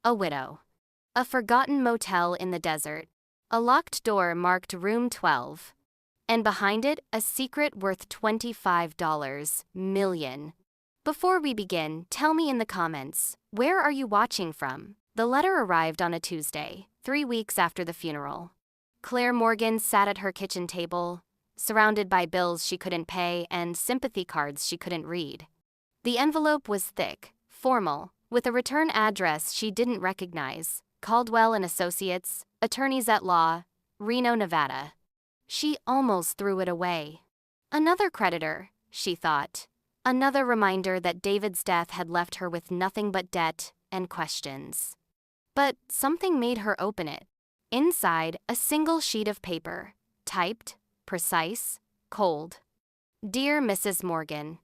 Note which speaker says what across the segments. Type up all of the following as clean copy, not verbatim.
Speaker 1: A widow. A forgotten motel in the desert. A locked door marked Room 12. And behind it, a secret worth $25 million. Before we begin, tell me in the comments, where are you watching from? The letter arrived on a Tuesday, 3 weeks after the funeral. Claire Morgan sat at her kitchen table, surrounded by bills she couldn't pay and sympathy cards she couldn't read. The envelope was thick, formal, with a return address she didn't recognize: Caldwell and Associates, Attorneys at Law, Reno, Nevada. She almost threw it away. Another creditor, she thought. Another reminder that David's death had left her with nothing but debt and questions. But something made her open it. Inside, a single sheet of paper, typed, precise, cold. Dear Mrs. Morgan,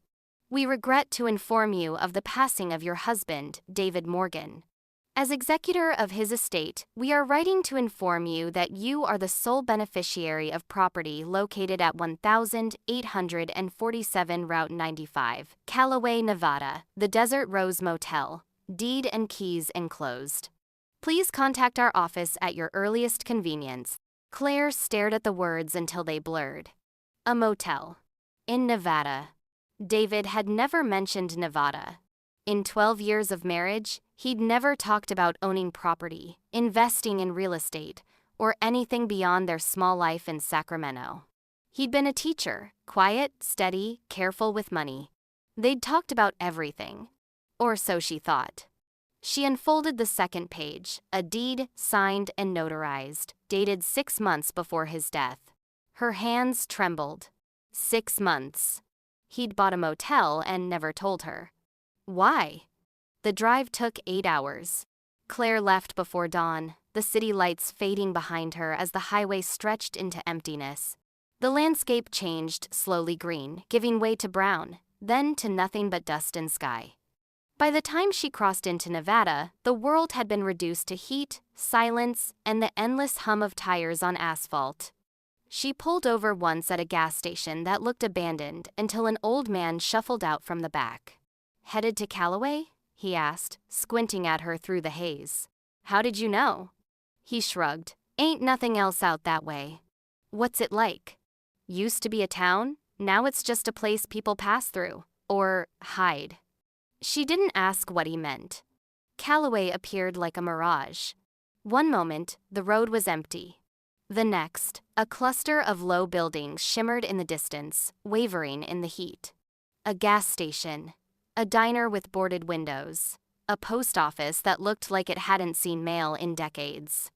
Speaker 1: we regret to inform you of the passing of your husband, David Morgan. As executor of his estate, we are writing to inform you that you are the sole beneficiary of property located at 1847 Route 95, Callaway, Nevada, the Desert Rose Motel, deed and keys enclosed. Please contact our office at your earliest convenience. Claire stared at the words until they blurred. A motel. In Nevada. David had never mentioned Nevada. In 12 years of marriage, he'd never talked about owning property, investing in real estate, or anything beyond their small life in Sacramento. He'd been a teacher, quiet, steady, careful with money. They'd talked about everything. Or so she thought. She unfolded the second page, a deed signed and notarized, dated 6 months before his death. Her hands trembled. 6 months. He'd bought a motel and never told her. Why? The drive took 8 hours. Claire left before dawn, the city lights fading behind her as the highway stretched into emptiness. The landscape changed, slowly green, giving way to brown, then to nothing but dust and sky. By the time she crossed into Nevada, the world had been reduced to heat, silence, and the endless hum of tires on asphalt. She pulled over once at a gas station that looked abandoned until an old man shuffled out from the back. Headed to Callaway? He asked, squinting at her through the haze. How did you know? He shrugged. Ain't nothing else out that way. What's it like? Used to be a town, now it's just a place people pass through, or hide. She didn't ask what he meant. Callaway appeared like a mirage. One moment, the road was empty. The next, a cluster of low buildings shimmered in the distance, wavering in the heat. A gas station. A diner with boarded windows. A post office that looked like it hadn't seen mail in decades.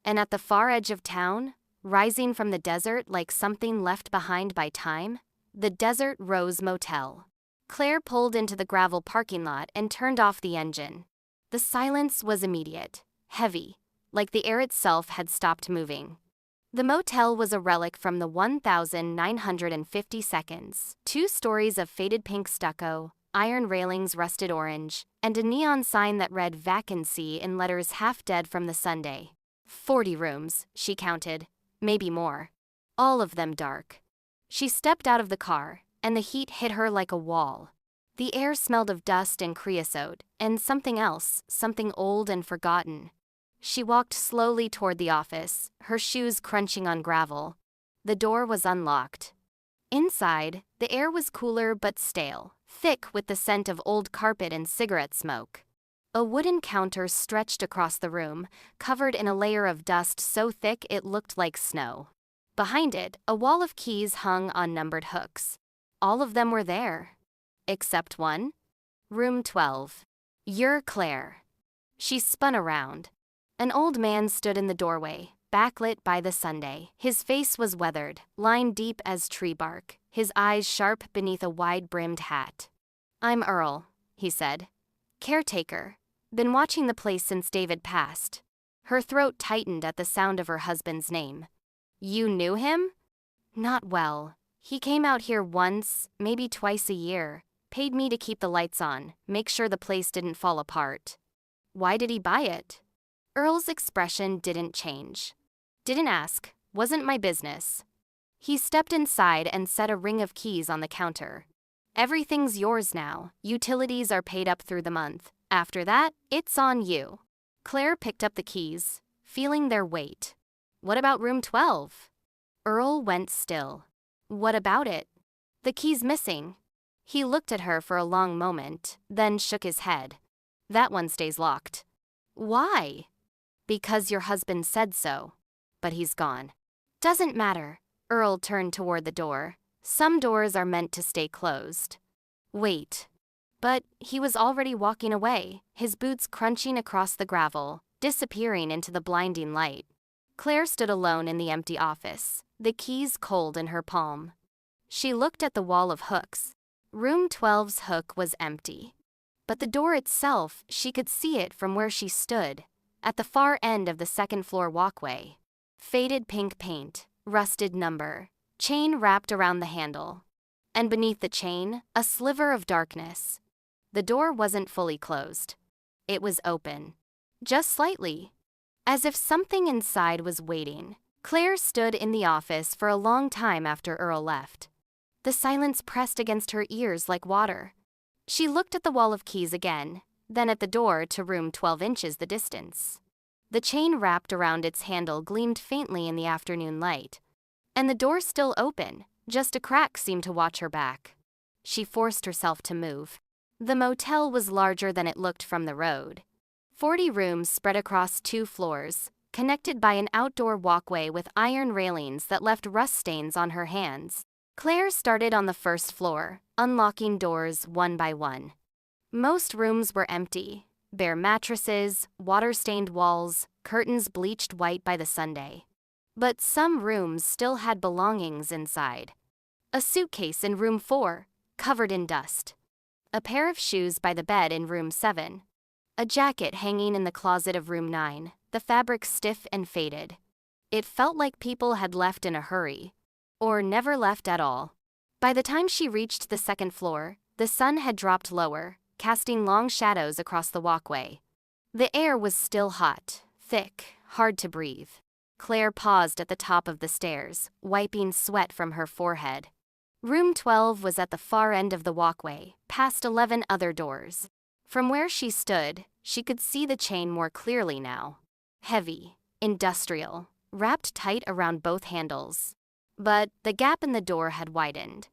Speaker 1: And at the far edge of town, rising from the desert like something left behind by time, the Desert Rose Motel. Claire pulled into the gravel parking lot and turned off the engine. The silence was immediate, heavy, like the air itself had stopped moving. The motel was a relic from the 1950s. 2 stories of faded pink stucco, iron railings rusted orange, and a neon sign that read vacancy in letters half dead from the Sunday. 40 rooms, she counted, maybe more. All of them dark. She stepped out of the car, and the heat hit her like a wall. The air smelled of dust and creosote, and something else, something old and forgotten. She walked slowly toward the office, her shoes crunching on gravel. The door was unlocked. Inside, the air was cooler but stale, thick with the scent of old carpet and cigarette smoke. A wooden counter stretched across the room, covered in a layer of dust so thick it looked like snow. Behind it, a wall of keys hung on numbered hooks. All of them were there. Except one. Room 12. You're Claire. She spun around. An old man stood in the doorway, backlit by the Sunday. His face was weathered, lined deep as tree bark, his eyes sharp beneath a wide-brimmed hat. I'm Earl, he said. Caretaker. Been watching the place since David passed. Her throat tightened at the sound of her husband's name. You knew him? Not well. He came out here once, maybe twice a year, paid me to keep the lights on, make sure the place didn't fall apart. Why did he buy it? Earl's expression didn't change. Didn't ask, wasn't my business. He stepped inside and set a ring of keys on the counter. Everything's yours now, utilities are paid up through the month. After that, it's on you. Claire picked up the keys, feeling their weight. What about room 12? Earl went still. What about it? The key's missing. He looked at her for a long moment, then shook his head. That one stays locked. Why? Because your husband said so. But he's gone. Doesn't matter. Earl turned toward the door. Some doors are meant to stay closed. Wait. But he was already walking away, his boots crunching across the gravel, disappearing into the blinding light. Claire stood alone in the empty office, the keys cold in her palm. She looked at the wall of hooks. Room 12's hook was empty. But the door itself, she could see it from where she stood, at the far end of the second-floor walkway. Faded pink paint, rusted number, chain wrapped around the handle. And beneath the chain, a sliver of darkness. The door wasn't fully closed. It was open. Just slightly. As if something inside was waiting. Claire stood in the office for a long time after Earl left. The silence pressed against her ears like water. She looked at the wall of keys again, then at the door to room 12 inches the distance. The chain wrapped around its handle gleamed faintly in the afternoon light. And the door still open, just a crack seemed to watch her back. She forced herself to move. The motel was larger than it looked from the road. 40 rooms spread across 2 floors, connected by an outdoor walkway with iron railings that left rust stains on her hands. Claire started on the first floor, unlocking doors one by one. Most rooms were empty. Bare mattresses, water-stained walls, curtains bleached white by the Sunday. But some rooms still had belongings inside. A suitcase in room 4, covered in dust. A pair of shoes by the bed in room 7. A jacket hanging in the closet of room 9, the fabric stiff and faded. It felt like people had left in a hurry. Or never left at all. By the time she reached the second floor, the sun had dropped lower, casting long shadows across the walkway. The air was still hot, thick, hard to breathe. Claire paused at the top of the stairs, wiping sweat from her forehead. Room 12 was at the far end of the walkway, past 11 other doors. From where she stood, she could see the chain more clearly now. Heavy, industrial, wrapped tight around both handles. But the gap in the door had widened.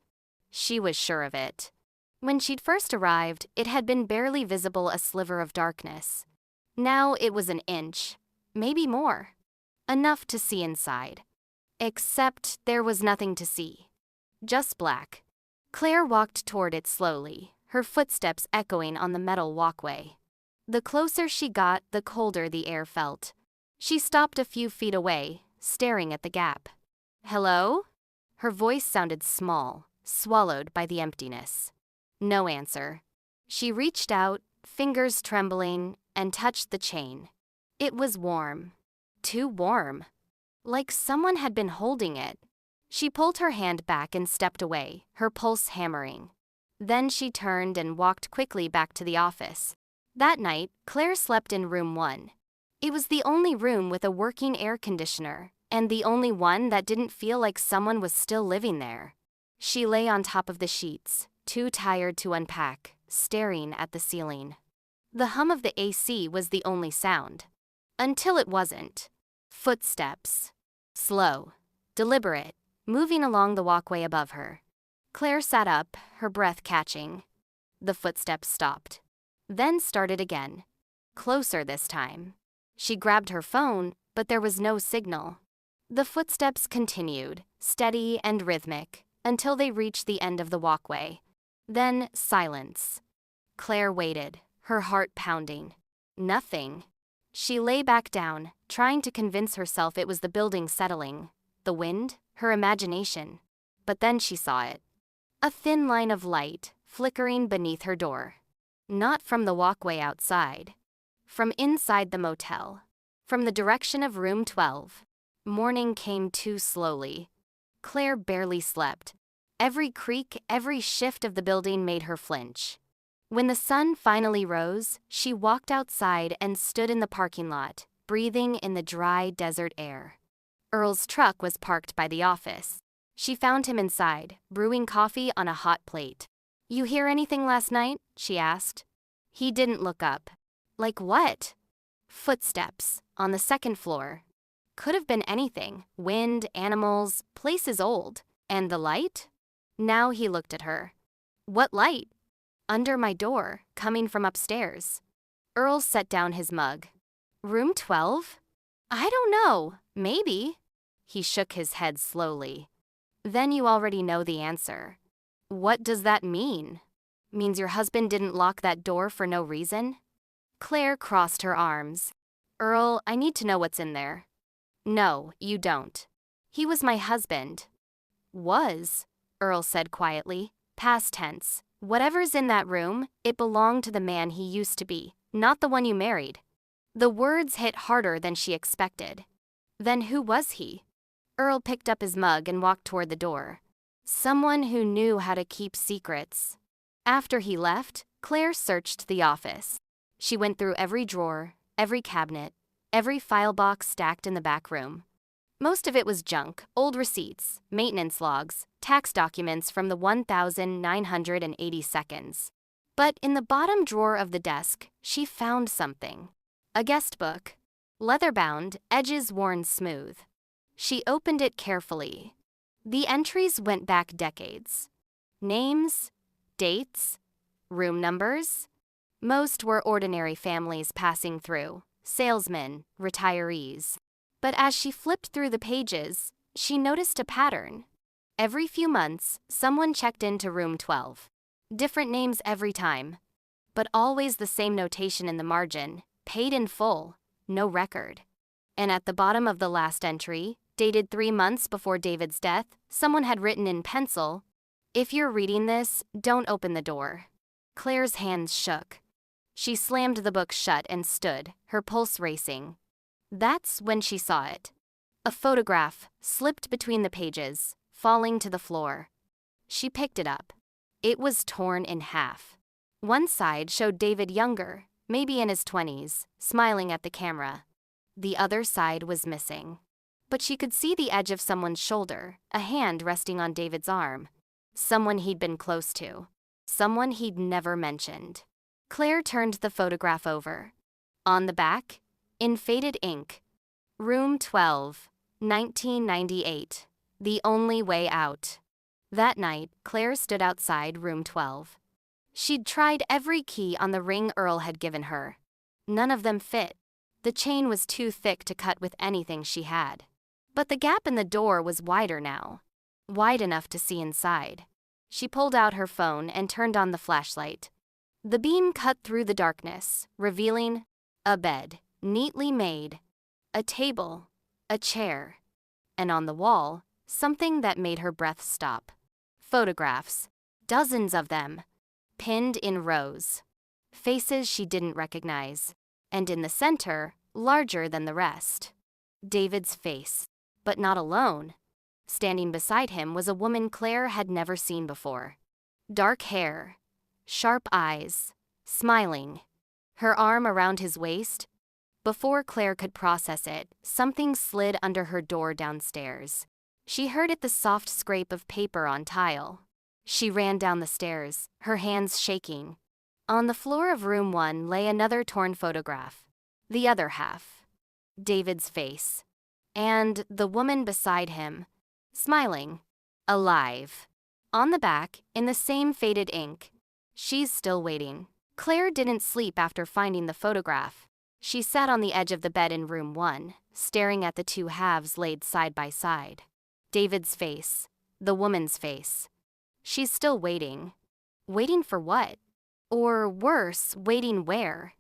Speaker 1: She was sure of it. When she'd first arrived, it had been barely visible, a sliver of darkness. Now it was an inch, maybe more. Enough to see inside. Except there was nothing to see. Just black. Claire walked toward it slowly, her footsteps echoing on the metal walkway. The closer she got, the colder the air felt. She stopped a few feet away, staring at the gap. Hello? Her voice sounded small, swallowed by the emptiness. No answer. She reached out, fingers trembling, and touched the chain. It was warm. Too warm. Like someone had been holding it. She pulled her hand back and stepped away, her pulse hammering. Then she turned and walked quickly back to the office. That night, Claire slept in room 1. It was the only room with a working air conditioner, and the only one that didn't feel like someone was still living there. She lay on top of the sheets, too tired to unpack, staring at the ceiling. The hum of the AC was the only sound. Until it wasn't. Footsteps. Slow. Deliberate. Moving along the walkway above her. Claire sat up, her breath catching. The footsteps stopped. Then started again. Closer this time. She grabbed her phone, but there was no signal. The footsteps continued, steady and rhythmic, until they reached the end of the walkway. Then silence. Claire waited, her heart pounding. Nothing. She lay back down, trying to convince herself it was the building settling. The wind, her imagination. But then she saw it. A thin line of light, flickering beneath her door. Not from the walkway outside. From inside the motel. From the direction of room 12. Morning came too slowly. Claire barely slept. Every creak, every shift of the building made her flinch. When the sun finally rose, she walked outside and stood in the parking lot, breathing in the dry desert air. Earl's truck was parked by the office. She found him inside, brewing coffee on a hot plate. "You hear anything last night?" she asked. He didn't look up. "Like what?" Footsteps, on the second floor. Could have been anything. Wind, animals, place is old. And the light? Now he looked at her. What light? Under my door, coming from upstairs. Earl set down his mug. Room 12? I don't know. Maybe. He shook his head slowly. Then you already know the answer. What does that mean? Means your husband didn't lock that door for no reason? Claire crossed her arms. Earl, I need to know what's in there. No, you don't. He was my husband. Was, Earl said quietly. Past tense. Whatever's in that room, it belonged to the man he used to be, not the one you married. The words hit harder than she expected. Then who was he? Earl picked up his mug and walked toward the door. Someone who knew how to keep secrets. After he left, Claire searched the office. She went through every drawer, every cabinet, every file box stacked in the back room. Most of it was junk, old receipts, maintenance logs, tax documents from the 1,980 seconds. But in the bottom drawer of the desk, she found something. A guest book. Leather-bound, edges worn smooth. She opened it carefully. The entries went back decades. Names, dates, room numbers. Most were ordinary families passing through, salesmen, retirees. But as she flipped through the pages, she noticed a pattern. Every few months, someone checked into room 12. Different names every time, but always the same notation in the margin, paid in full, no record. And at the bottom of the last entry, dated 3 months before David's death, someone had written in pencil, "If you're reading this, don't open the door." Claire's hands shook. She slammed the book shut and stood, her pulse racing. That's when she saw it. A photograph slipped between the pages, falling to the floor. She picked it up. It was torn in half. One side showed David younger, maybe in his 20s, smiling at the camera. The other side was missing. But she could see the edge of someone's shoulder, a hand resting on David's arm. Someone he'd been close to. Someone he'd never mentioned. Claire turned the photograph over. On the back, in faded ink, Room 12, 1998, The Only Way Out. That night, Claire stood outside room 12. She'd tried every key on the ring Earl had given her. None of them fit. The chain was too thick to cut with anything she had. But the gap in the door was wider now. Wide enough to see inside. She pulled out her phone and turned on the flashlight. The beam cut through the darkness, revealing a bed, neatly made, a table, a chair, and on the wall, something that made her breath stop. Photographs, dozens of them, pinned in rows. Faces she didn't recognize, and in the center, larger than the rest. David's face, but not alone. Standing beside him was a woman Claire had never seen before. Dark hair, sharp eyes, smiling, her arm around his waist. Before Claire could process it, something slid under her door downstairs. She heard it, the soft scrape of paper on tile. She ran down the stairs, her hands shaking. On the floor of room 1 lay another torn photograph. The other half. David's face. And the woman beside him, smiling, alive. On the back, in the same faded ink, "She's still waiting." Claire didn't sleep after finding the photograph. She sat on the edge of the bed in room 1, staring at the two halves laid side by side. David's face, the woman's face. She's still waiting. Waiting for what? Or worse, waiting where?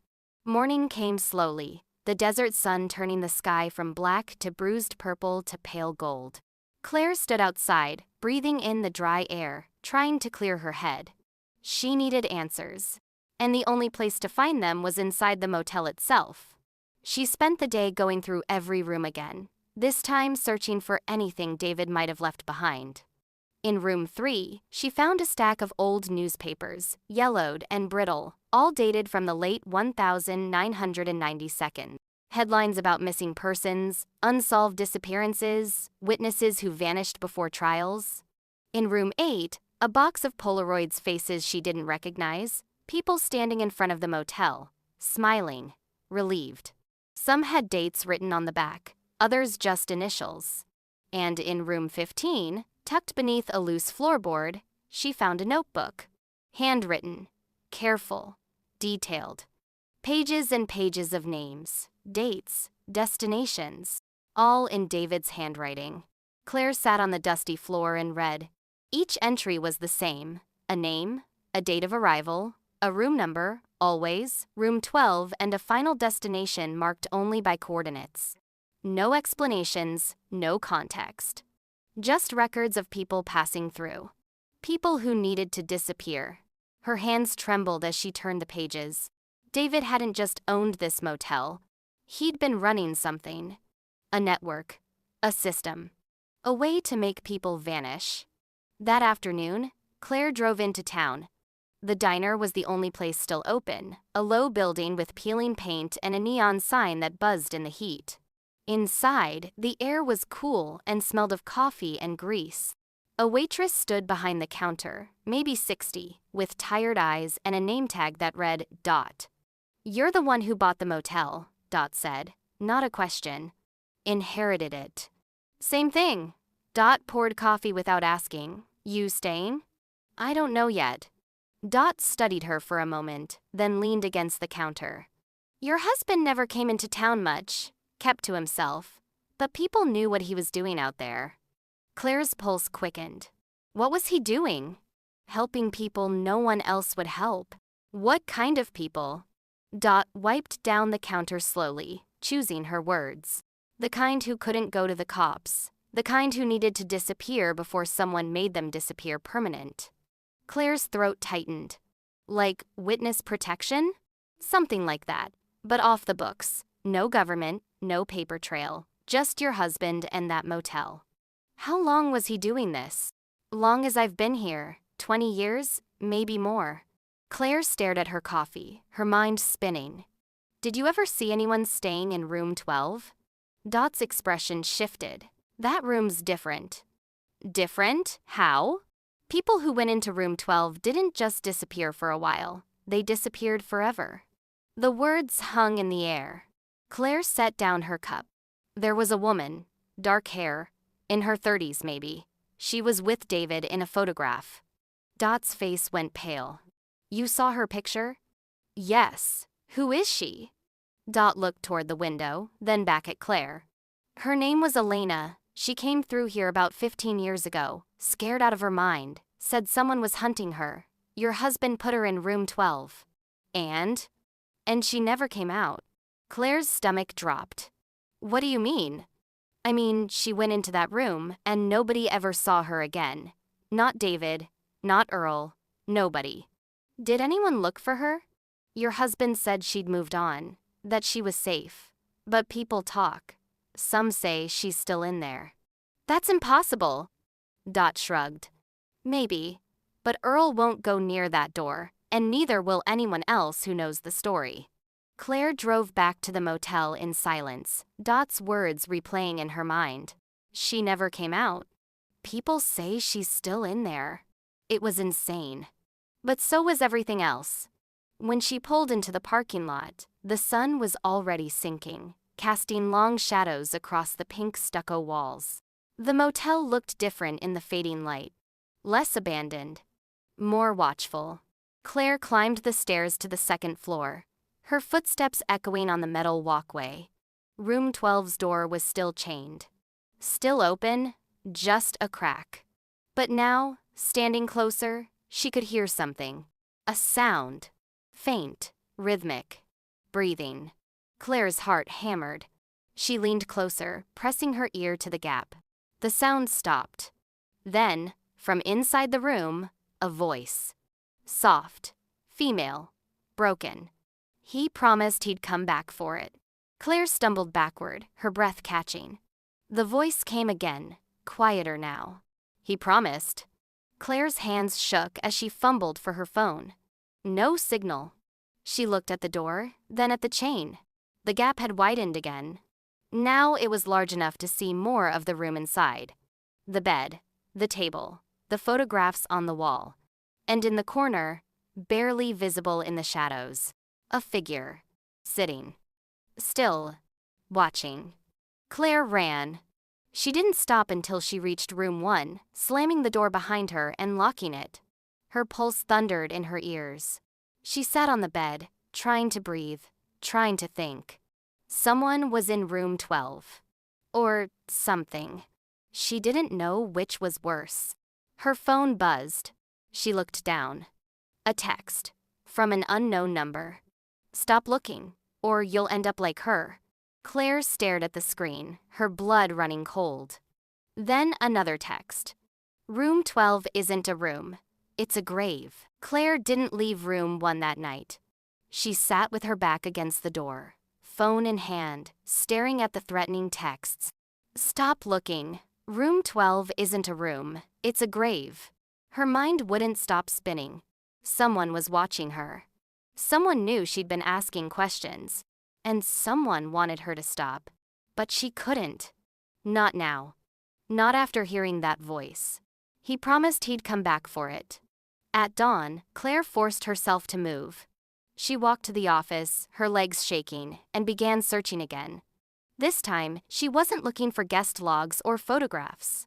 Speaker 1: Morning came slowly, the desert sun turning the sky from black to bruised purple to pale gold. Claire stood outside, breathing in the dry air, trying to clear her head. She needed answers, and the only place to find them was inside the motel itself. She spent the day going through every room again, this time searching for anything David might have left behind. In room 3, she found a stack of old newspapers, yellowed and brittle, all dated from the late 1990 seconds. Headlines about missing persons, unsolved disappearances, witnesses who vanished before trials. In room 8, a box of Polaroids, faces she didn't recognize, people standing in front of the motel, smiling, relieved. Some had dates written on the back, others just initials. And in room 15, tucked beneath a loose floorboard, she found a notebook. Handwritten, careful, detailed. Pages and pages of names, dates, destinations, all in David's handwriting. Claire sat on the dusty floor and read. Each entry was the same: a name, a date of arrival, a room number, always, room 12, and a final destination marked only by coordinates. No explanations, no context. Just records of people passing through. People who needed to disappear. Her hands trembled as she turned the pages. David hadn't just owned this motel. He'd been running something. A network. A system. A way to make people vanish. That afternoon, Claire drove into town. The diner was the only place still open, a low building with peeling paint and a neon sign that buzzed in the heat. Inside, the air was cool and smelled of coffee and grease. A waitress stood behind the counter, maybe 60, with tired eyes and a name tag that read Dot. "You're the one who bought the motel," Dot said, not a question. "Inherited it." "Same thing." Dot poured coffee without asking. "You staying?" "I don't know yet." Dot studied her for a moment, then leaned against the counter. "Your husband never came into town much, kept to himself, but people knew what he was doing out there." Claire's pulse quickened. What was he doing? Helping people no one else would help. What kind of people? Dot wiped down the counter slowly, choosing her words. The kind who couldn't go to the cops. The kind who needed to disappear before someone made them disappear permanent. Claire's throat tightened. Like witness protection? Something like that. But off the books. No government, no paper trail. Just your husband and that motel. How long was he doing this? Long as I've been here. 20 years? Maybe more. Claire stared at her coffee, her mind spinning. Did you ever see anyone staying in room 12? Dot's expression shifted. That room's different. Different? How? People who went into room 12 didn't just disappear for a while. They disappeared forever. The words hung in the air. Claire set down her cup. There was a woman, dark hair, in her 30s maybe. She was with David in a photograph. Dot's face went pale. You saw her picture? Yes. Who is she? Dot looked toward the window, then back at Claire. Her name was Elena. She came through here about 15 years ago, scared out of her mind, said someone was hunting her. Your husband put her in room 12. And she never came out. Claire's stomach dropped. What do you mean? I mean, she went into that room, and nobody ever saw her again. Not David, not Earl, nobody. Did anyone look for her? Your husband said she'd moved on, that she was safe. But people talk. Some say she's still in there. That's impossible. Dot shrugged. Maybe, but Earl won't go near that door, and neither will anyone else who knows the story. Claire drove back to the motel in silence, Dot's words replaying in her mind. She never came out. People say she's still in there. It was insane. But so was everything else. When she pulled into the parking lot, the sun was already sinking, casting long shadows across the pink stucco walls. The motel looked different in the fading light. Less abandoned. More watchful. Claire climbed the stairs to the second floor, her footsteps echoing on the metal walkway. Room 12's door was still chained. Still open, just a crack. But now, standing closer, she could hear something. A sound. Faint, rhythmic. Breathing. Claire's heart hammered. She leaned closer, pressing her ear to the gap. The sound stopped. Then, from inside the room, a voice. Soft. Female. Broken. He promised he'd come back for it. Claire stumbled backward, her breath catching. The voice came again, quieter now. He promised. Claire's hands shook as she fumbled for her phone. No signal. She looked at the door, then at the chain. The gap had widened again. Now it was large enough to see more of the room inside. The bed, the table, the photographs on the wall. And in the corner, barely visible in the shadows, a figure, sitting. Still, watching. Claire ran. She didn't stop until she reached room 1, slamming the door behind her and locking it. Her pulse thundered in her ears. She sat on the bed, trying to breathe, trying to think. Someone was in room 12. Or something. She didn't know which was worse. Her phone buzzed. She looked down. A text. From an unknown number. "Stop looking, or you'll end up like her." Claire stared at the screen, her blood running cold. Then another text. "Room 12 isn't a room. It's a grave." Claire didn't leave room 1 that night. She sat with her back against the door, phone in hand, staring at the threatening texts. "Stop looking. Room 12 isn't a room. It's a grave." Her mind wouldn't stop spinning. Someone was watching her. Someone knew she'd been asking questions. And someone wanted her to stop. But she couldn't. Not now. Not after hearing that voice. He promised he'd come back for it. At dawn, Claire forced herself to move. She walked to the office, her legs shaking, and began searching again. This time, she wasn't looking for guest logs or photographs.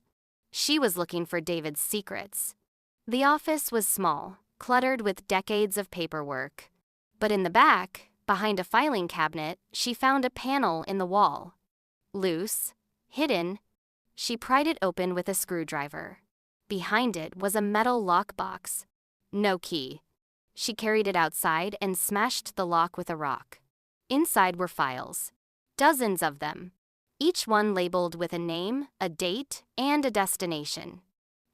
Speaker 1: She was looking for David's secrets. The office was small, cluttered with decades of paperwork. But in the back, behind a filing cabinet, she found a panel in the wall. Loose, hidden, she pried it open with a screwdriver. Behind it was a metal lockbox. No key. She carried it outside and smashed the lock with a rock. Inside were files. Dozens of them. Each one labeled with a name, a date, and a destination.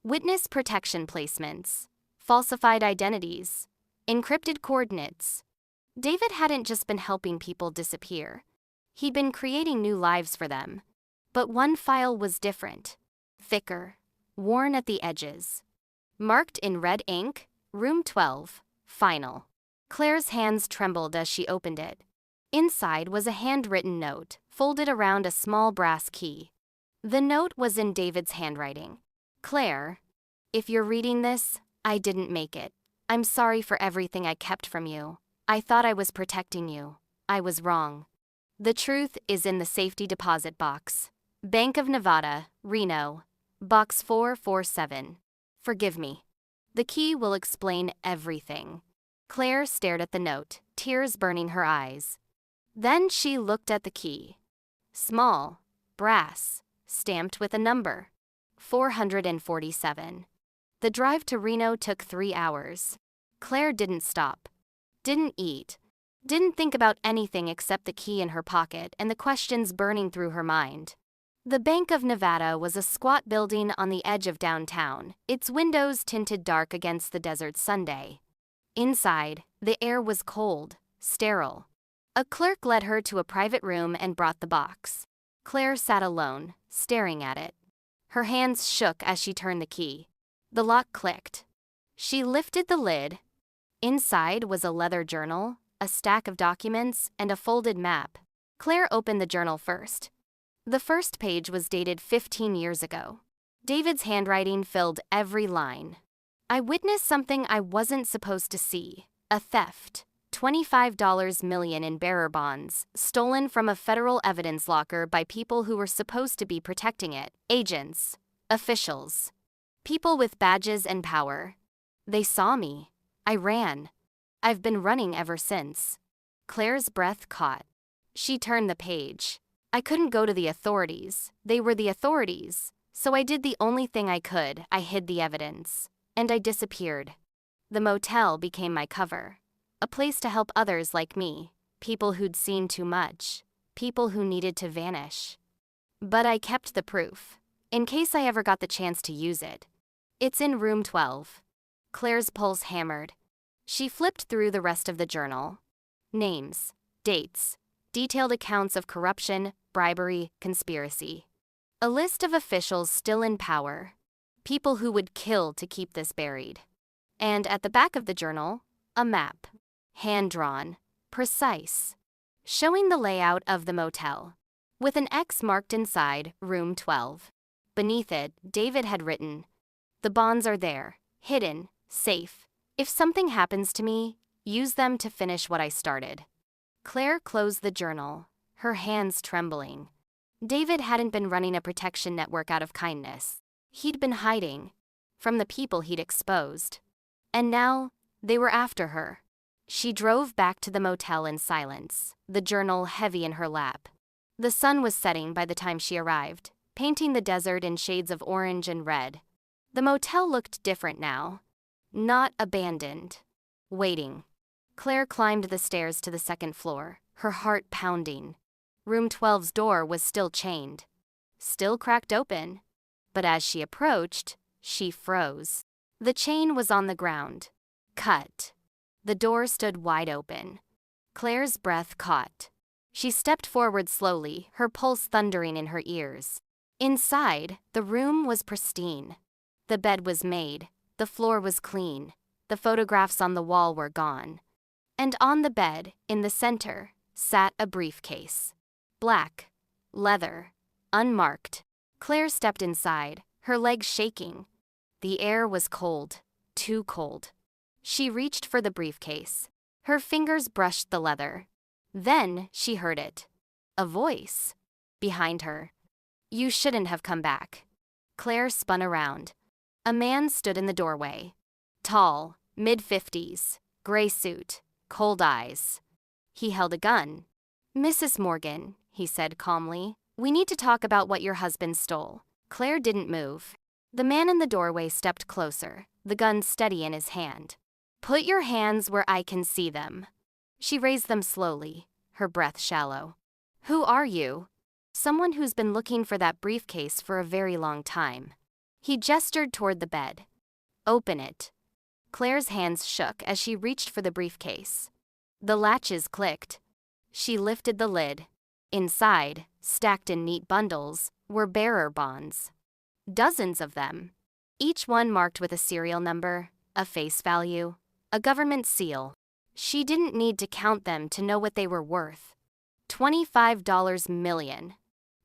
Speaker 1: Witness protection placements. Falsified identities. Encrypted coordinates. David hadn't just been helping people disappear. He'd been creating new lives for them. But one file was different. Thicker. Worn at the edges. Marked in red ink, Room 12, Final. Claire's hands trembled as she opened it. Inside was a handwritten note, folded around a small brass key. The note was in David's handwriting. "Claire, if you're reading this, I didn't make it. I'm sorry for everything I kept from you. I thought I was protecting you. I was wrong. The truth is in the safety deposit box. Bank of Nevada, Reno, Box 447. Forgive me. The key will explain everything." Claire stared at the note, tears burning her eyes. Then she looked at the key. Small, brass, stamped with a number. 447. The drive to Reno took 3 hours. Claire didn't stop. Didn't eat. Didn't think about anything except the key in her pocket and the questions burning through her mind. The Bank of Nevada was a squat building on the edge of downtown, its windows tinted dark against the desert Sunday. Inside, the air was cold, sterile. A clerk led her to a private room and brought the box. Claire sat alone, staring at it. Her hands shook as she turned the key. The lock clicked. She lifted the lid. Inside was a leather journal, a stack of documents, and a folded map. Claire opened the journal first. The first page was dated 15 years ago. David's handwriting filled every line. "I witnessed something I wasn't supposed to see. A theft. $25 million in bearer bonds, stolen from a federal evidence locker by people who were supposed to be protecting it. Agents. Officials. People with badges and power. They saw me. I ran. I've been running ever since." Claire's breath caught. She turned the page. "I couldn't go to the authorities. They were the authorities. So I did the only thing I could. I hid the evidence. And I disappeared. The motel became my cover. A place to help others like me. People who'd seen too much. People who needed to vanish. But I kept the proof. In case I ever got the chance to use it. It's in room 12. Claire's pulse hammered. She flipped through the rest of the journal. Names. Dates. Detailed accounts of corruption, bribery, conspiracy. A list of officials still in power. People who would kill to keep this buried. And at the back of the journal, a map. Hand-drawn. Precise. Showing the layout of the motel. With an X marked inside, room 12. Beneath it, David had written, "The bonds are there, hidden, safe. If something happens to me, use them to finish what I started." Claire closed the journal. her hands trembling. David hadn't been running a protection network out of kindness. He'd been hiding from the people he'd exposed. And now, they were after her. She drove back to the motel in silence, the journal heavy in her lap. The sun was setting by the time she arrived, painting the desert in shades of orange and red. The motel looked different now. Not abandoned. Waiting. Claire climbed the stairs to the second floor, her heart pounding. Room 12's door was still chained. Still cracked open. But as she approached, she froze. The chain was on the ground. Cut. The door stood wide open. Claire's breath caught. She stepped forward slowly, her pulse thundering in her ears. Inside, the room was pristine. The bed was made. The floor was clean. The photographs on the wall were gone. And on the bed, in the center, sat a briefcase. Black. Leather. Unmarked. Claire stepped inside, her legs shaking. The air was cold. Too cold. She reached for the briefcase. Her fingers brushed the leather. Then she heard it. A voice. Behind her. "You shouldn't have come back." Claire spun around. A man stood in the doorway. Tall, mid-50s, gray suit, cold eyes. He held a gun. "Mrs. Morgan," he said calmly, "we need to talk about what your husband stole." Claire didn't move. The man in the doorway stepped closer, the gun steady in his hand. "Put your hands where I can see them." She raised them slowly, her breath shallow. "Who are you?" "Someone who's been looking for that briefcase for a very long time." He gestured toward the bed. "Open it." Claire's hands shook as she reached for the briefcase. The latches clicked. She lifted the lid. Inside, stacked in neat bundles, were bearer bonds. Dozens of them. Each one marked with a serial number, a face value, a government seal. She didn't need to count them to know what they were worth. $25 million.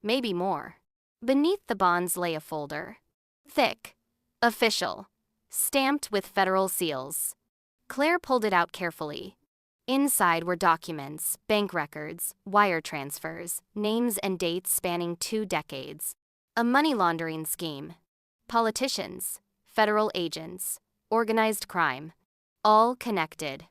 Speaker 1: Maybe more. Beneath the bonds lay a folder. Thick. Official. Stamped with federal seals. Claire pulled it out carefully. Inside were documents, bank records, wire transfers, names and dates spanning 2 decades. A money laundering scheme. Politicians, federal agents, organized crime. All connected.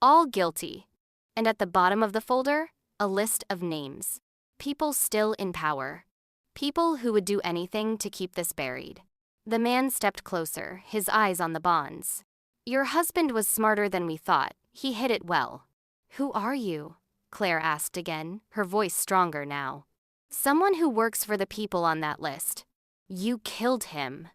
Speaker 1: All guilty. And at the bottom of the folder, a list of names. People still in power. People who would do anything to keep this buried. The man stepped closer, his eyes on the bonds. "Your husband was smarter than we thought. He hid it well." "Who are you?" Claire asked again, her voice stronger now. "Someone who works for the people on that list." "You killed him."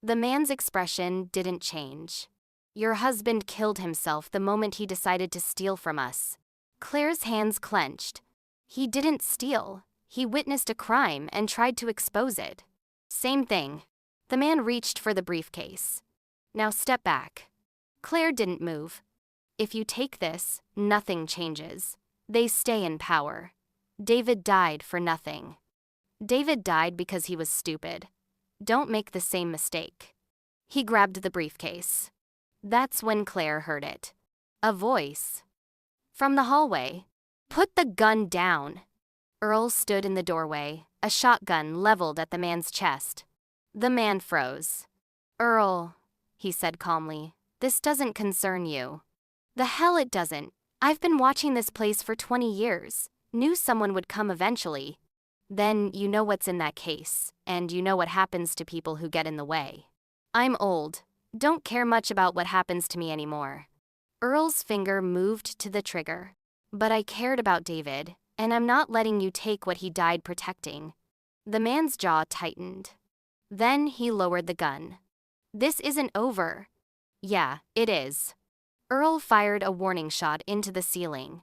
Speaker 1: The man's expression didn't change. "Your husband killed himself the moment he decided to steal from us." Claire's hands clenched. "He didn't steal. He witnessed a crime and tried to expose it." "Same thing." The man reached for the briefcase. "Now step back." Claire didn't move. "If you take this, nothing changes. They stay in power. David died for nothing. David died because he was stupid. Don't make the same mistake." He grabbed the briefcase. That's when Claire heard it. A voice. From the hallway. "Put the gun down." Earl stood in the doorway, a shotgun leveled at the man's chest. The man froze. "Earl," he said calmly, "this doesn't concern you." "The hell it doesn't. I've been watching this place for 20 years. Knew someone would come eventually. Then you know what's in that case, and you know what happens to people who get in the way. I'm old. Don't care much about what happens to me anymore." Earl's finger moved to the trigger. "But I cared about David, and I'm not letting you take what he died protecting." The man's jaw tightened. Then he lowered the gun. "This isn't over." "Yeah, it is." Earl fired a warning shot into the ceiling.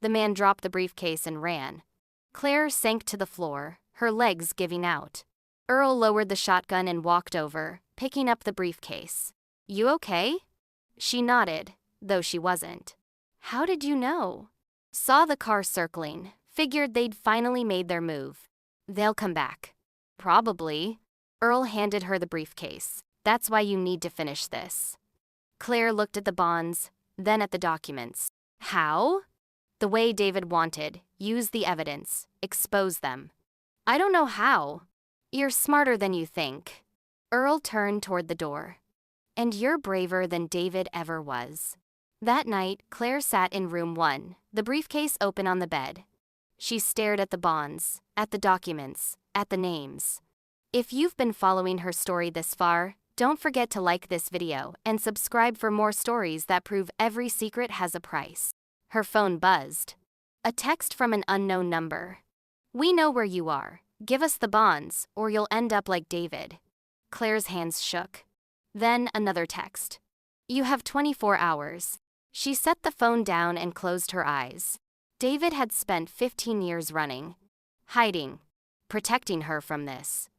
Speaker 1: The man dropped the briefcase and ran. Claire sank to the floor, her legs giving out. Earl lowered the shotgun and walked over, picking up the briefcase. "You okay?" She nodded, though she wasn't. "How did you know?" "Saw the car circling, figured they'd finally made their move. They'll come back." "Probably." Earl handed her the briefcase. "That's why you need to finish this." Claire looked at the bonds, then at the documents. "How?" The way David wanted, use the evidence, expose them. I don't know how. You're smarter than you think. Earl turned toward the door. And you're braver than David ever was. That night, Claire sat in room 1, the briefcase open on the bed. She stared at the bonds, at the documents, at the names. If you've been following her story this far, don't forget to like this video and subscribe for more stories that prove every secret has a price. Her phone buzzed. A text from an unknown number. We know where you are. Give us the bonds, or you'll end up like David. Claire's hands shook. Then another text. You have 24 hours. She set the phone down and closed her eyes. David had spent 15 years running, hiding, protecting her from this.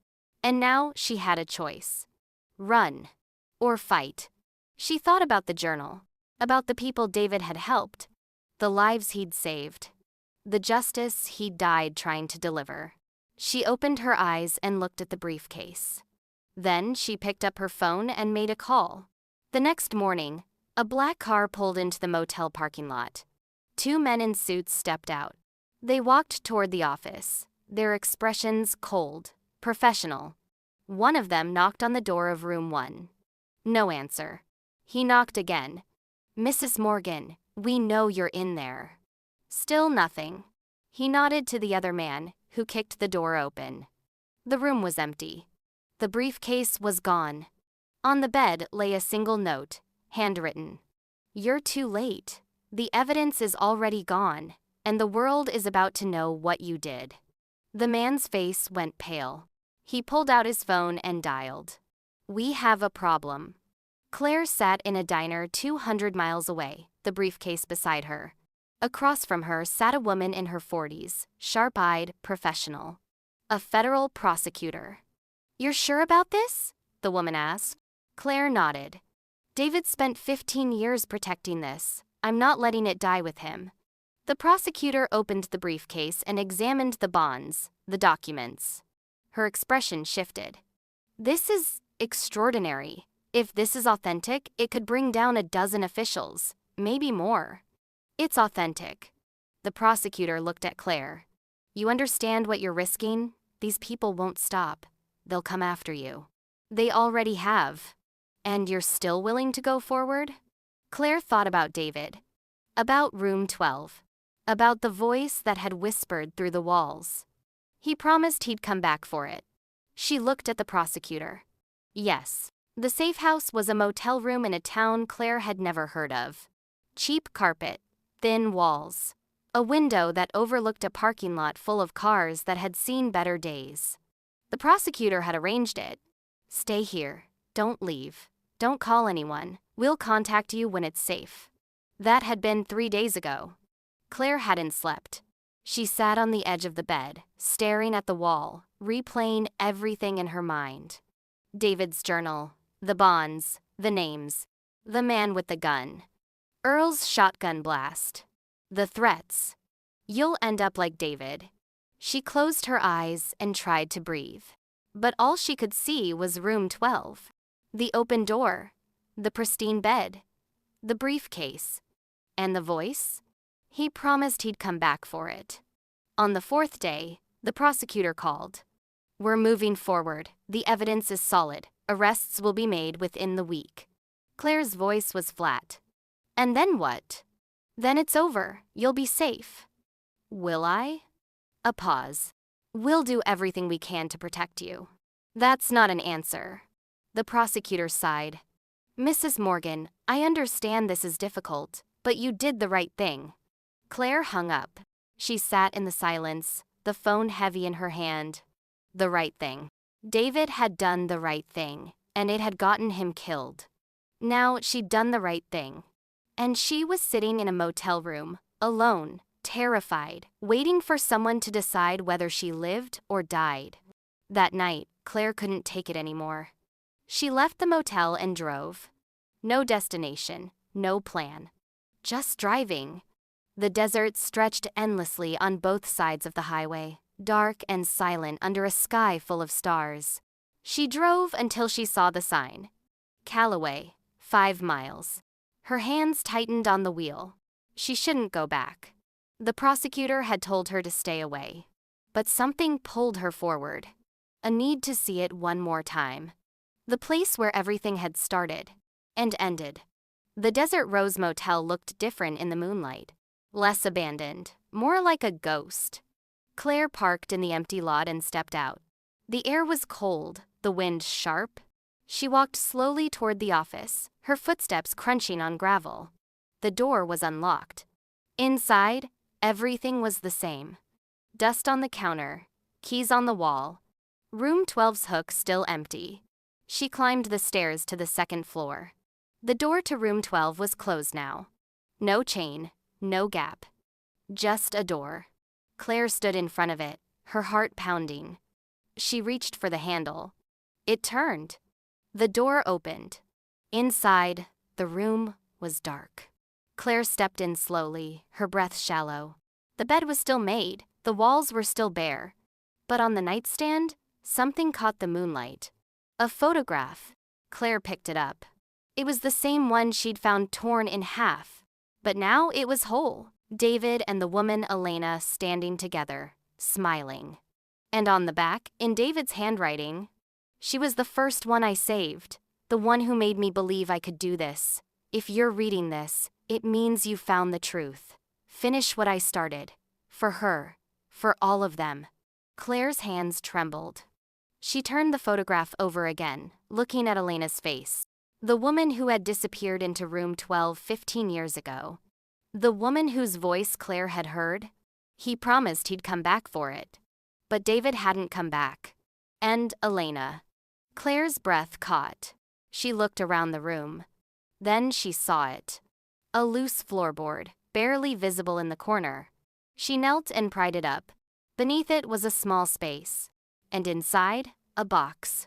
Speaker 1: And now she had a choice. Run. Or fight. She thought about the journal, about the people David had helped, the lives he'd saved, the justice he'd died trying to deliver. She opened her eyes and looked at the briefcase. Then she picked up her phone and made a call. The next morning, a black car pulled into the motel parking lot. 2 men in suits stepped out. They walked toward the office, their expressions cold, professional. One of them knocked on the door of room 1. No answer. He knocked again. Mrs. Morgan, we know you're in there. Still nothing. He nodded to the other man, who kicked the door open. The room was empty. The briefcase was gone. On the bed lay a single note, handwritten. You're too late. The evidence is already gone, and the world is about to know what you did. The man's face went pale. He pulled out his phone and dialed. We have a problem. Claire sat in a diner 200 miles away, the briefcase beside her. Across from her sat a woman in her 40s, sharp-eyed, professional. A federal prosecutor. You're sure about this? The woman asked. Claire nodded. David spent 15 years protecting this. I'm not letting it die with him. The prosecutor opened the briefcase and examined the bonds, the documents. Her expression shifted. This is extraordinary. If this is authentic, it could bring down a dozen officials, maybe more. It's authentic. The prosecutor looked at Claire. You understand what you're risking? These people won't stop. They'll come after you. They already have. And you're still willing to go forward? Claire thought about David. About room 12. About the voice that had whispered through the walls. He promised he'd come back for it. She looked at the prosecutor. Yes. The safe house was a motel room in a town Claire had never heard of. Cheap carpet, thin walls. A window that overlooked a parking lot full of cars that had seen better days. The prosecutor had arranged it. Stay here. Don't leave. Don't call anyone. We'll contact you when it's safe. That had been 3 days ago. Claire hadn't slept. She sat on the edge of the bed, staring at the wall, replaying everything in her mind. David's journal, the bonds, the names, the man with the gun. Earl's shotgun blast. The threats. You'll end up like David. She closed her eyes and tried to breathe. But all she could see was room 12. The open door. The pristine bed. The briefcase. And the voice? He promised he'd come back for it. On the 4th day, the prosecutor called. We're moving forward. The evidence is solid. Arrests will be made within the week. Claire's voice was flat. And then what? Then it's over. You'll be safe. Will I? A pause. We'll do everything we can to protect you. That's not an answer. The prosecutor sighed. Mrs. Morgan, I understand this is difficult, but you did the right thing. Claire hung up. She sat in the silence, the phone heavy in her hand. The right thing. David had done the right thing, and it had gotten him killed. Now she'd done the right thing. And she was sitting in a motel room, alone, terrified, waiting for someone to decide whether she lived or died. That night, Claire couldn't take it anymore. She left the motel and drove. No destination, no plan. Just driving. The desert stretched endlessly on both sides of the highway, dark and silent under a sky full of stars. She drove until she saw the sign. Callaway, 5 miles. Her hands tightened on the wheel. She shouldn't go back. The prosecutor had told her to stay away. But something pulled her forward. A need to see it one more time. The place where everything had started and ended. The Desert Rose Motel looked different in the moonlight. Less abandoned, more like a ghost. Claire parked in the empty lot and stepped out. The air was cold, the wind sharp. She walked slowly toward the office, her footsteps crunching on gravel. The door was unlocked. Inside, everything was the same. Dust on the counter, keys on the wall. Room 12's hook still empty. She climbed the stairs to the second floor. The door to room 12 was closed now. No chain, no gap. Just a door. Claire stood in front of it, her heart pounding. She reached for the handle. It turned. The door opened. Inside, the room was dark. Claire stepped in slowly, her breath shallow. The bed was still made, the walls were still bare. But on the nightstand, something caught the moonlight. A photograph. Claire picked it up. It was the same one she'd found torn in half. But now it was whole. David and the woman Elena standing together, smiling. And on the back, in David's handwriting, "She was the first one I saved, the one who made me believe I could do this. If you're reading this, it means you found the truth. Finish what I started. For her. For all of them." Claire's hands trembled. She turned the photograph over again, looking at Elena's face. The woman who had disappeared into room 12 15 years ago. The woman whose voice Claire had heard. He promised he'd come back for it. But David hadn't come back. And Elena. Claire's breath caught. She looked around the room. Then she saw it. A loose floorboard, barely visible in the corner. She knelt and pried it up. Beneath it was a small space. And inside, a box.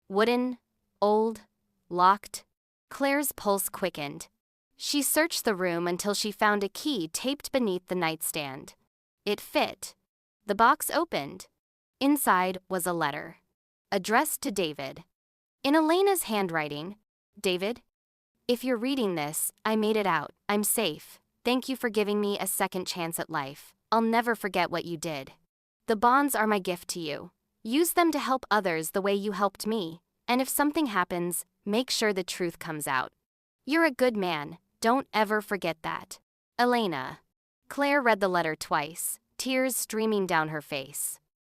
Speaker 1: Wooden, old, locked. Claire's pulse quickened. She searched the room until she found a key taped beneath the nightstand. It fit. The box opened. Inside was a letter. Addressed to David. In Elena's handwriting, "David, if you're reading this, I made it out. I'm safe. Thank you for giving me a second chance at life. I'll never forget what you did. The bonds are my gift to you. Use them to help others the way you helped me. And if something happens, make sure the truth comes out. You're a good man. Don't ever forget that. Elena." Claire read the letter twice, tears streaming down her face.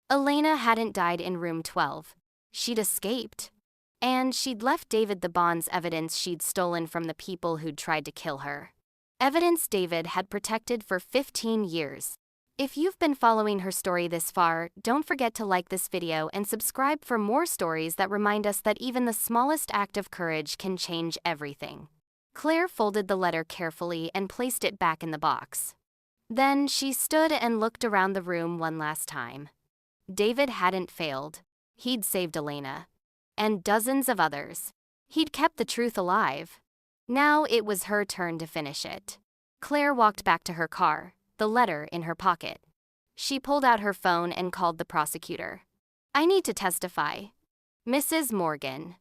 Speaker 1: Elena hadn't died in room 12. She'd escaped. And she'd left David the bonds evidence she'd stolen from the people who'd tried to kill her. Evidence David had protected for 15 years. If you've been following her story this far, don't forget to like this video and subscribe for more stories that remind us that even the smallest act of courage can change everything. Claire folded the letter carefully and placed it back in the box. Then she stood and looked around the room one last time. David hadn't failed. He'd saved Elena. And dozens of others. He'd kept the truth alive. Now it was her turn to finish it. Claire walked back to her car, the letter in her pocket. She pulled out her phone and called the prosecutor. "I need to testify. Mrs. Morgan.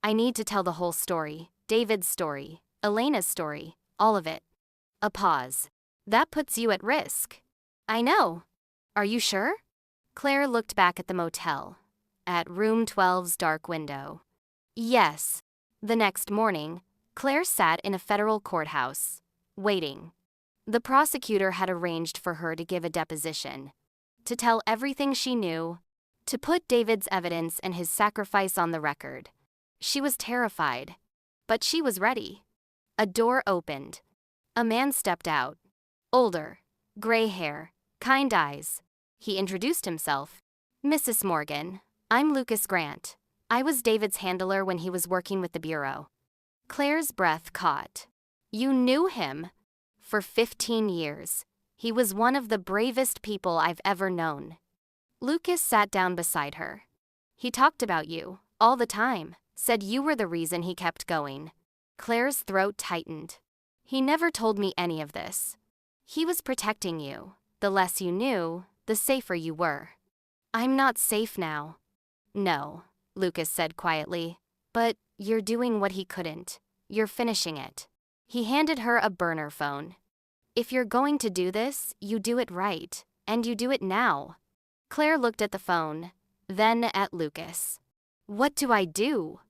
Speaker 1: I need to tell the whole story, David's story, Elena's story, all of it." A pause. "That puts you at risk." "I know. Are you sure?" Claire looked back at the motel, at room 12's dark window. "Yes." The next morning, Claire sat in a federal courthouse, waiting. The prosecutor had arranged for her to give a deposition, to tell everything she knew, to put David's evidence and his sacrifice on the record. She was terrified, but she was ready. A door opened. A man stepped out. Older, gray hair, kind eyes. He introduced himself. "Mrs. Morgan, I'm Lucas Grant. I was David's handler when he was working with the Bureau." Claire's breath caught. "You knew him?" "For 15 years. He was one of the bravest people I've ever known." Lucas sat down beside her. "He talked about you, all the time, said you were the reason he kept going." Claire's throat tightened. "He never told me any of this. He was protecting you. The less you knew, the safer you were." "I'm not safe now." "No," Lucas said quietly. "But you're doing what he couldn't. You're finishing it." He handed her a burner phone. If you're going to do this, you do it right, and you do it now. Claire looked at the phone, then at Lucas. What do I do?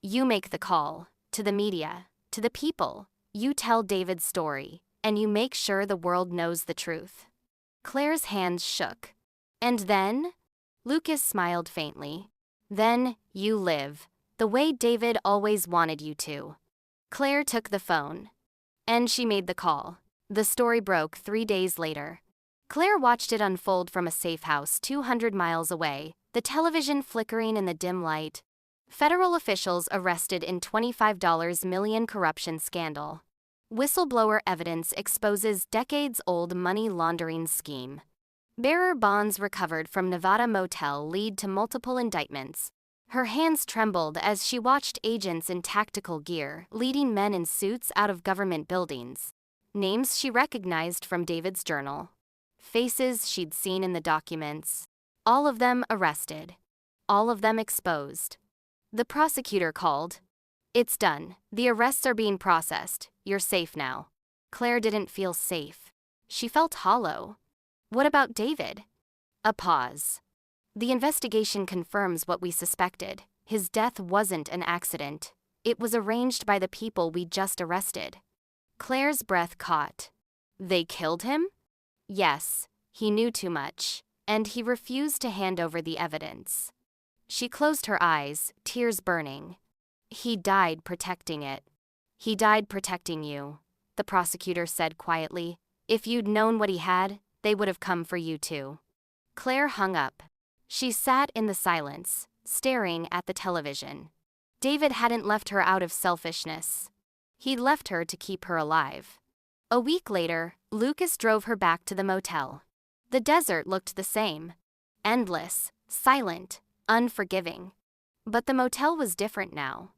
Speaker 1: You make the call, to the media, to the people. You tell David's story, and you make sure the world knows the truth. Claire's hands shook. And then? Lucas smiled faintly. Then, you live, the way David always wanted you to. Claire took the phone. And she made the call. The story broke 3 days later. Claire watched it unfold from a safe house 200 miles away, the television flickering in the dim light. Federal officials arrested in $25 million corruption scandal. Whistleblower evidence exposes decades-old money laundering scheme. Bearer bonds recovered from Nevada motel lead to multiple indictments. Her hands trembled as she watched agents in tactical gear leading men in suits out of government buildings. Names she recognized from David's journal. Faces she'd seen in the documents. All of them arrested. All of them exposed. The prosecutor called. It's done. The arrests are being processed. You're safe now. Claire didn't feel safe. She felt hollow. What about David? A pause. The investigation confirms what we suspected. His death wasn't an accident. It was arranged by the people we just arrested. Claire's breath caught. They killed him? Yes, he knew too much, and he refused to hand over the evidence. She closed her eyes, tears burning. He died protecting it. He died protecting you, the prosecutor said quietly. If you'd known what he had, they would have come for you too. Claire hung up. She sat in the silence, staring at the television. David hadn't left her out of selfishness. He'd left her to keep her alive. A week later, Lucas drove her back to the motel. The desert looked the same. Endless, silent, unforgiving. But the motel was different now.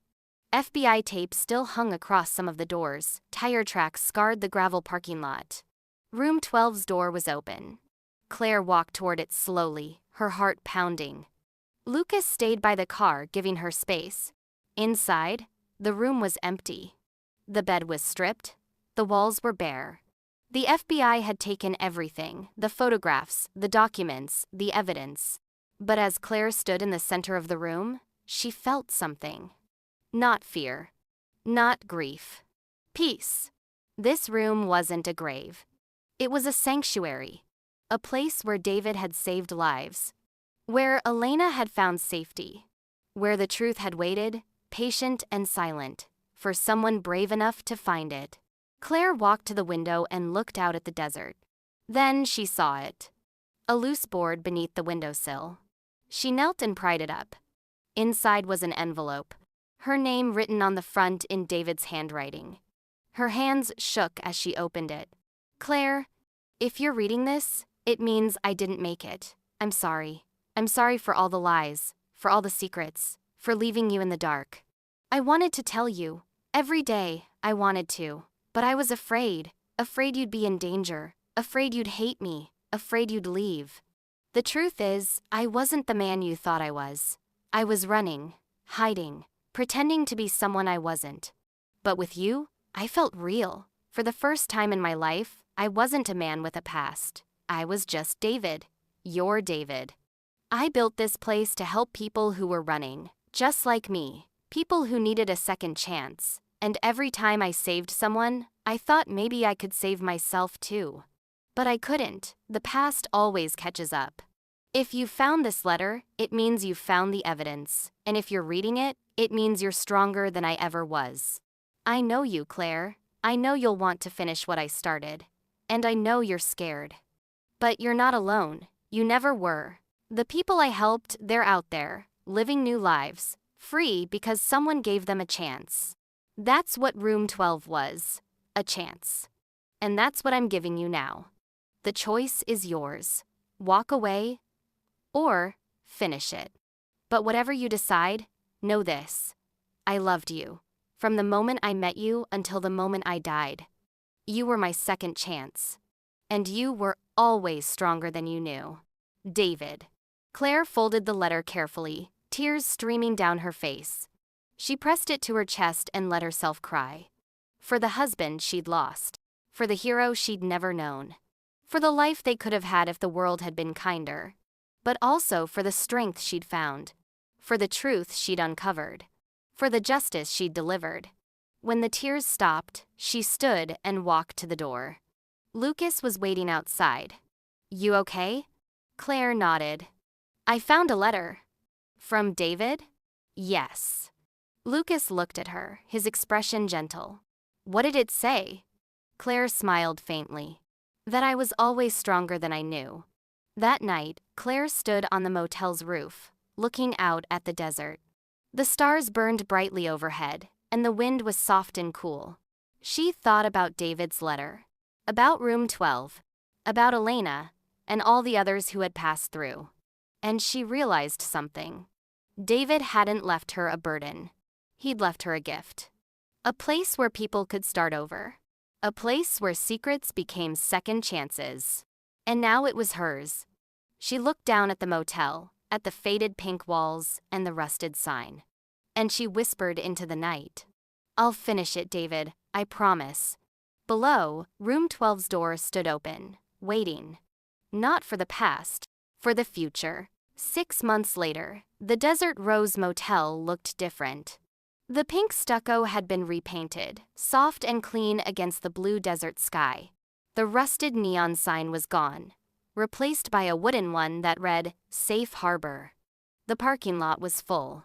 Speaker 1: FBI tape still hung across some of the doors. Tire tracks scarred the gravel parking lot. Room 12's door was open. Claire walked toward it slowly, her heart pounding. Lucas stayed by the car, giving her space. Inside, the room was empty. The bed was stripped. The walls were bare. The FBI had taken everything, the photographs, the documents, the evidence. But as Claire stood in the center of the room, she felt something. Not fear. Not grief. Peace. This room wasn't a grave. It was a sanctuary. A place where David had saved lives. Where Elena had found safety. Where the truth had waited, patient and silent, for someone brave enough to find it. Claire walked to the window and looked out at the desert. Then she saw it. A loose board beneath the windowsill. She knelt and pried it up. Inside was an envelope, her name written on the front in David's handwriting. Her hands shook as she opened it. Claire, if you're reading this, it means I didn't make it. I'm sorry. I'm sorry for all the lies, for all the secrets, for leaving you in the dark. I wanted to tell you. Every day, I wanted to. But I was afraid you'd be in danger, afraid you'd hate me, afraid you'd leave. The truth is, I wasn't the man you thought I was. I was running, hiding, pretending to be someone I wasn't. But with you, I felt real. For the first time in my life, I wasn't a man with a past. I was just David. Your David. I built this place to help people who were running, just like me, people who needed a second chance. And every time I saved someone, I thought maybe I could save myself too. But I couldn't. The past always catches up. If you found this letter, it means you've found the evidence. And if you're reading it, it means you're stronger than I ever was. I know you, Claire. I know you'll want to finish what I started. And I know you're scared. But you're not alone. You never were. The people I helped, they're out there, living new lives, free because someone gave them a chance. That's what Room 12 was, a chance. And that's what I'm giving you now. The choice is yours. Walk away or finish it. But whatever you decide, know this. I loved you. From the moment I met you until the moment I died. You were my second chance. And you were always stronger than you knew. David. Claire folded the letter carefully, tears streaming down her face. She pressed it to her chest and let herself cry. For the husband she'd lost. for the hero she'd never known, for the life they could have had if the world had been kinder, but also for the strength she'd found, for the truth she'd uncovered, for the justice she'd delivered. When the tears stopped, she stood and walked to the door. Lucas was waiting outside. "You okay?" Claire nodded. "I found a letter." "From David?" "Yes." Lucas looked at her, his expression gentle. "What did it say?" Claire smiled faintly. "That I was always stronger than I knew." That night, Claire stood on the motel's roof, looking out at the desert. The stars burned brightly overhead, and the wind was soft and cool. She thought about David's letter, about room 12, about Elena, and all the others who had passed through. And she realized something. David hadn't left her a burden. He'd left her a gift. A place where people could start over. A place where secrets became second chances. And now it was hers. She looked down at the motel, at the faded pink walls and the rusted sign. And she whispered into the night, "I'll finish it, David, I promise." Below, room 12's door stood open, waiting. Not for the past, for the future. 6 months later, the Desert Rose Motel looked different. The pink stucco had been repainted, soft and clean against the blue desert sky. The rusted neon sign was gone, replaced by a wooden one that read, "Safe Harbor." The parking lot was full.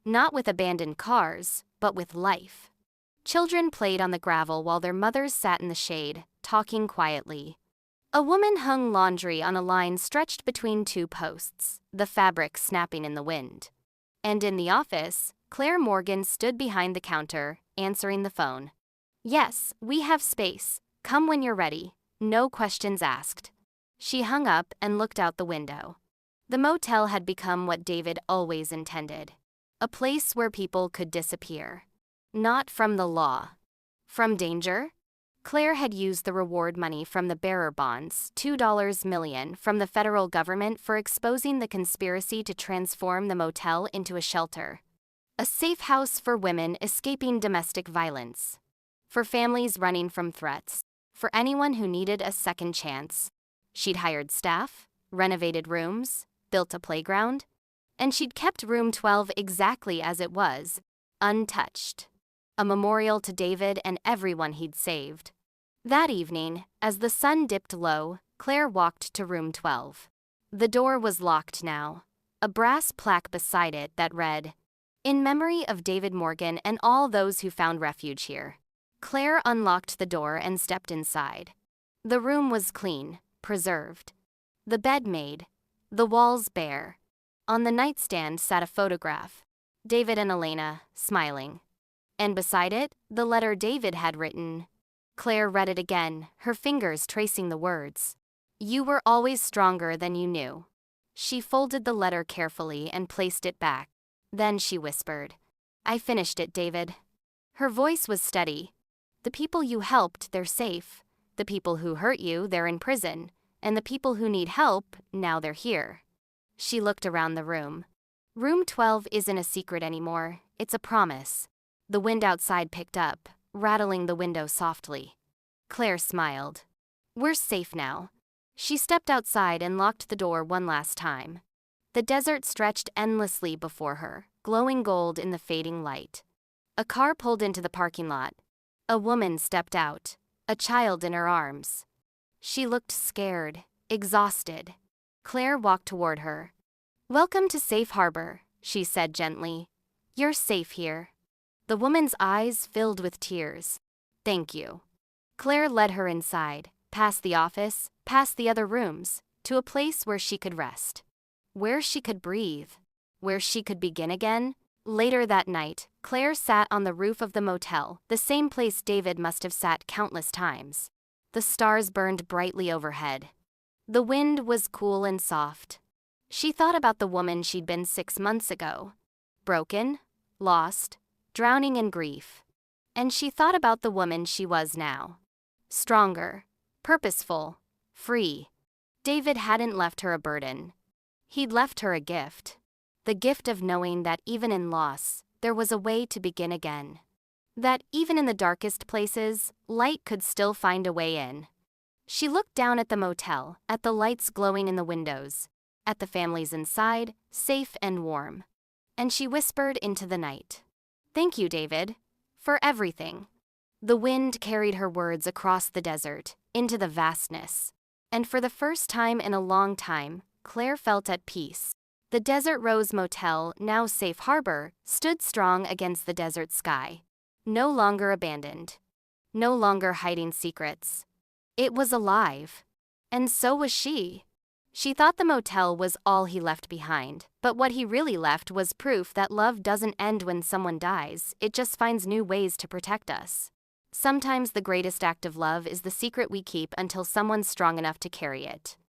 Speaker 1: Not with abandoned cars, but with life. Children played on the gravel while their mothers sat in the shade, talking quietly. A woman hung laundry on a line stretched between 2 posts, the fabric snapping in the wind. And in the office, Claire Morgan stood behind the counter, answering the phone. "Yes, we have space. Come when you're ready. No questions asked." She hung up and looked out the window. The motel had become what David always intended. A place where people could disappear. Not from the law. From danger? Claire had used the reward money from the bearer bonds, $2 million, from the federal government for exposing the conspiracy to transform the motel into a shelter. A safe house for women escaping domestic violence. For families running from threats. For anyone who needed a second chance. She'd hired staff, renovated rooms, built a playground, and she'd kept room 12 exactly as it was, untouched. A memorial to David and everyone he'd saved. That evening, as the sun dipped low, Claire walked to room 12. The door was locked now, a brass plaque beside it that read, "In memory of David Morgan and all those who found refuge here." Claire unlocked the door and stepped inside. The room was clean, preserved. The bed made, the walls bare. On the nightstand sat a photograph, David and Elena, smiling. And beside it, the letter David had written. Claire read it again, her fingers tracing the words. "You were always stronger than you knew." She folded the letter carefully and placed it back. Then she whispered, "I finished it, David." Her voice was steady. "The people you helped, they're safe. The people who hurt you, they're in prison. And the people who need help, now they're here." She looked around the room. Room 12 isn't a secret anymore, it's a promise. The wind outside picked up, rattling the window softly. Claire smiled. "We're safe now." She stepped outside and locked the door one last time. The desert stretched endlessly before her, glowing gold in the fading light. A car pulled into the parking lot. A woman stepped out, a child in her arms. She looked scared, exhausted. Claire walked toward her. "Welcome to Safe Harbor," she said gently. "You're safe here." The woman's eyes filled with tears. "Thank you." Claire led her inside, past the office, past the other rooms, to a place where she could rest. Where she could breathe. Where she could begin again. Later that night, Claire sat on the roof of the motel, the same place David must have sat countless times. The stars burned brightly overhead. The wind was cool and soft. She thought about the woman she'd been 6 months ago. Broken, lost, drowning in grief. And she thought about the woman she was now. Stronger, purposeful, free. David hadn't left her a burden. He'd left her a gift. The gift of knowing that even in loss, there was a way to begin again. That even in the darkest places, light could still find a way in. She looked down at the motel, at the lights glowing in the windows, at the families inside, safe and warm. And she whispered into the night, "Thank you, David, for everything." The wind carried her words across the desert, into the vastness. And for the first time in a long time, Claire felt at peace. The Desert Rose Motel, now safe harbor, stood strong against the desert sky. No longer abandoned. No longer hiding secrets. It was alive. And so was she. She thought the motel was all he left behind, but what he really left was proof that love doesn't end when someone dies, it just finds new ways to protect us. Sometimes the greatest act of love is the secret we keep until someone's strong enough to carry it.